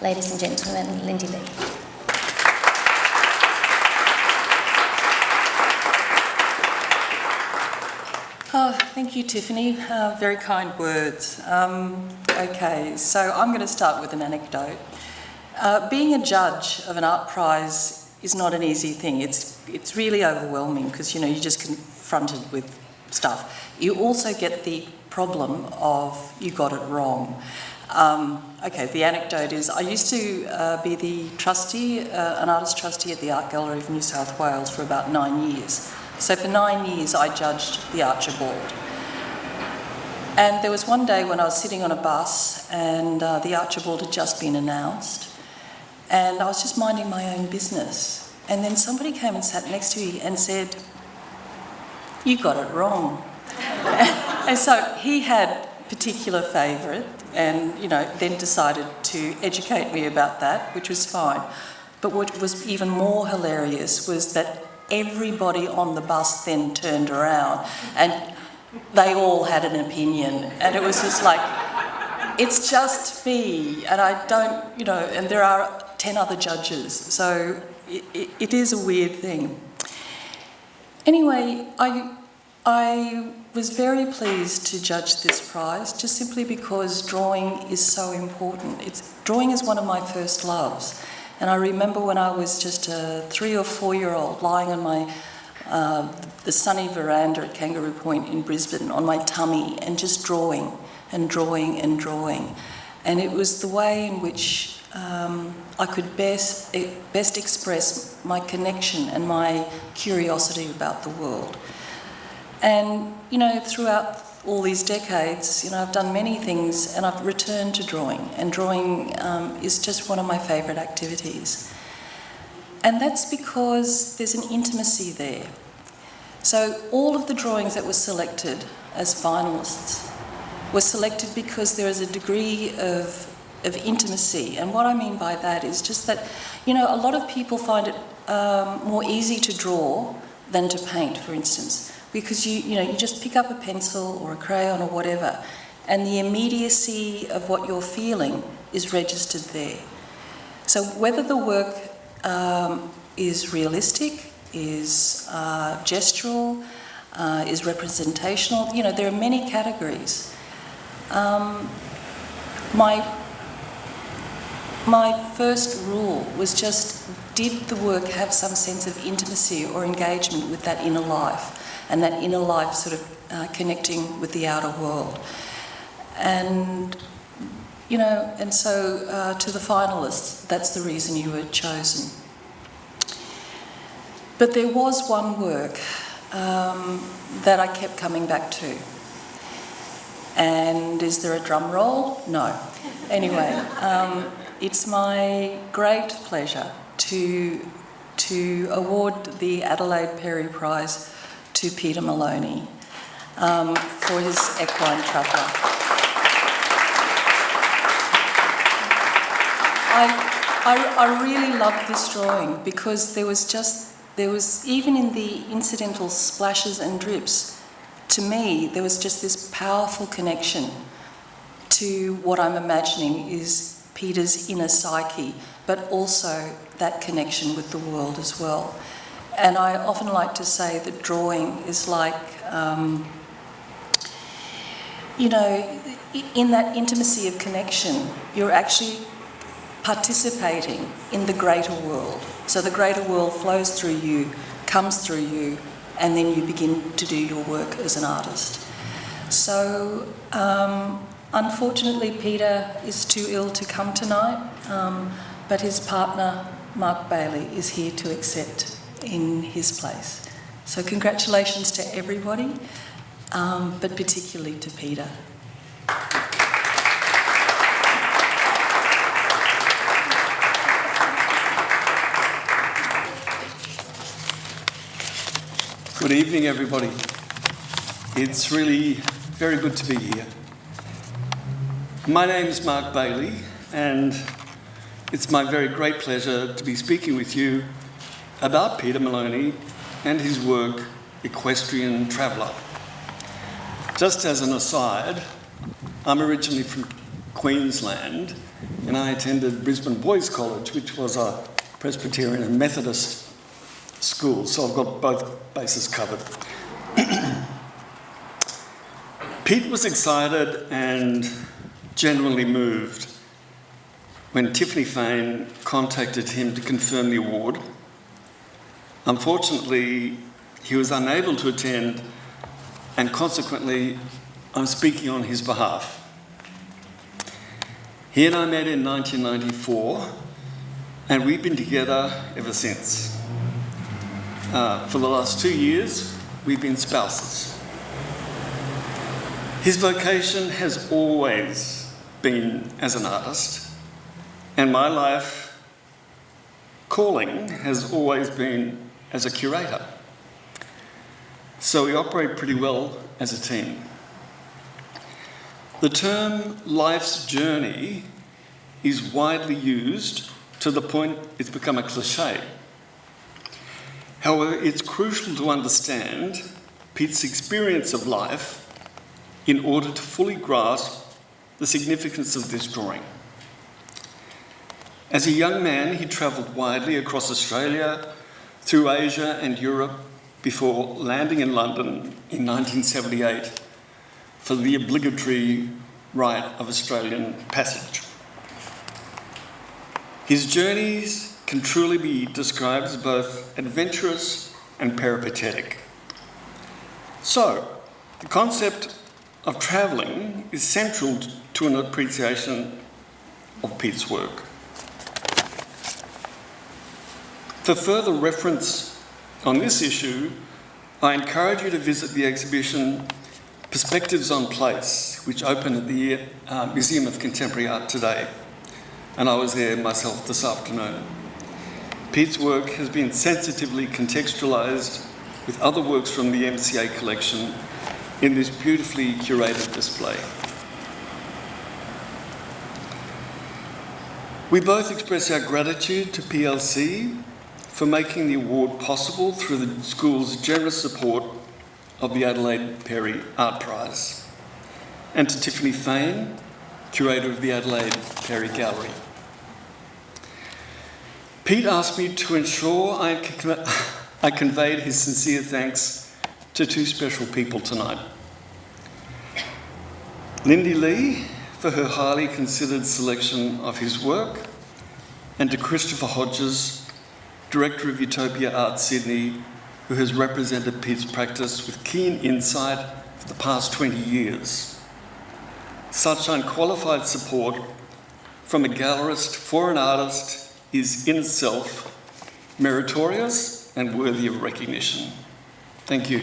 Ladies and gentlemen, Lindy Lee. Oh, thank you, Tiffany. Very kind words. Okay, so I'm going to start with an anecdote. Being a judge of an art prize is not an easy thing. It's really overwhelming because, you're just confronted with stuff. You also get the problem of you got it wrong. Okay, the anecdote is I used to be the trustee, an artist trustee at the Art Gallery of New South Wales for about 9 years. So for 9 years I judged the Archibald. And there was one day when I was sitting on a bus and the Archibald had just been announced and I was just minding my own business. And then somebody came and sat next to me and said, "You got it wrong." And so he had a particular favourite and, then decided to educate me about that, which was fine. But what was even more hilarious was that everybody on the bus then turned around and they all had an opinion. And it was just like, it's just me and I don't, and there are 10 other judges. So it is a weird thing. Anyway, I was very pleased to judge this prize just simply because drawing is so important. Drawing is one of my first loves. And I remember when I was just a 3 or 4-year-old lying on the sunny veranda at Kangaroo Point in Brisbane on my tummy and just drawing and drawing and drawing. And it was the way in which I could best express my connection and my curiosity about the world. And, throughout all these decades, I've done many things and I've returned to drawing. And drawing is just one of my favourite activities. And that's because there's an intimacy there. So all of the drawings that were selected as finalists were selected because there is a degree of intimacy. And what I mean by that is just that, a lot of people find it more easy to draw than to paint, for instance. Because you just pick up a pencil or a crayon or whatever, and the immediacy of what you're feeling is registered there. So whether the work is realistic, is gestural, is representational, there are many categories. My first rule was just, did the work have some sense of intimacy or engagement with that inner life? And that inner life sort of connecting with the outer world. And, and so to the finalists, that's the reason you were chosen. But there was one work that I kept coming back to. And is there a drum roll? No. Anyway, it's my great pleasure to award the Adelaide Perry Prize to Peter Maloney for his Equine Traveller. I really loved this drawing because there was even in the incidental splashes and drips, to me there was just this powerful connection to what I'm imagining is Peter's inner psyche, but also that connection with the world as well. And I often like to say that drawing is like, in that intimacy of connection, you're actually participating in the greater world. So the greater world flows through you, comes through you, and then you begin to do your work as an artist. So unfortunately, Peter is too ill to come tonight, but his partner, Mark Bailey, is here to accept in his place. So congratulations to everybody, but particularly to Peter. Good evening, everybody. It's really very good to be here. My name's Mark Bailey, and it's my very great pleasure to be speaking with you about Peter Maloney and his work, Equine Traveller. Just as an aside, I'm originally from Queensland, and I attended Brisbane Boys College, which was a Presbyterian and Methodist school, so I've got both bases covered. Pete was excited and genuinely moved when Tiffany Fain contacted him to confirm the award. Unfortunately, he was unable to attend, and consequently, I'm speaking on his behalf. He and I met in 1994, and we've been together ever since. For the last 2 years, we've been spouses. His vocation has always been as an artist, and my life calling has always been as a curator. So we operate pretty well as a team. The term life's journey is widely used to the point it's become a cliche. However, it's crucial to understand Pete's experience of life in order to fully grasp the significance of this drawing. As a young man, he travelled widely across Australia, through Asia and Europe, before landing in London in 1978 for the obligatory rite of Australian passage. His journeys can truly be described as both adventurous and peripatetic. So, the concept of travelling is central to an appreciation of Pete's work. For further reference on this issue, I encourage you to visit the exhibition Perspectives on Place, which opened at the Museum of Contemporary Art today, and I was there myself this afternoon. Pete's work has been sensitively contextualised with other works from the MCA collection in this beautifully curated display. We both express our gratitude to PLC for making the award possible through the school's generous support of the Adelaide Perry Prize, and to Tiffany Fain, curator of the Adelaide Perry Gallery. Pete asked me to ensure I conveyed his sincere thanks to two special people tonight. Lindy Lee, for her highly considered selection of his work, and to Christopher Hodges, Director of Utopia Art Sydney, who has represented Pete's practice with keen insight for the past 20 years. Such unqualified support from a gallerist for an artist is in itself meritorious and worthy of recognition. Thank you.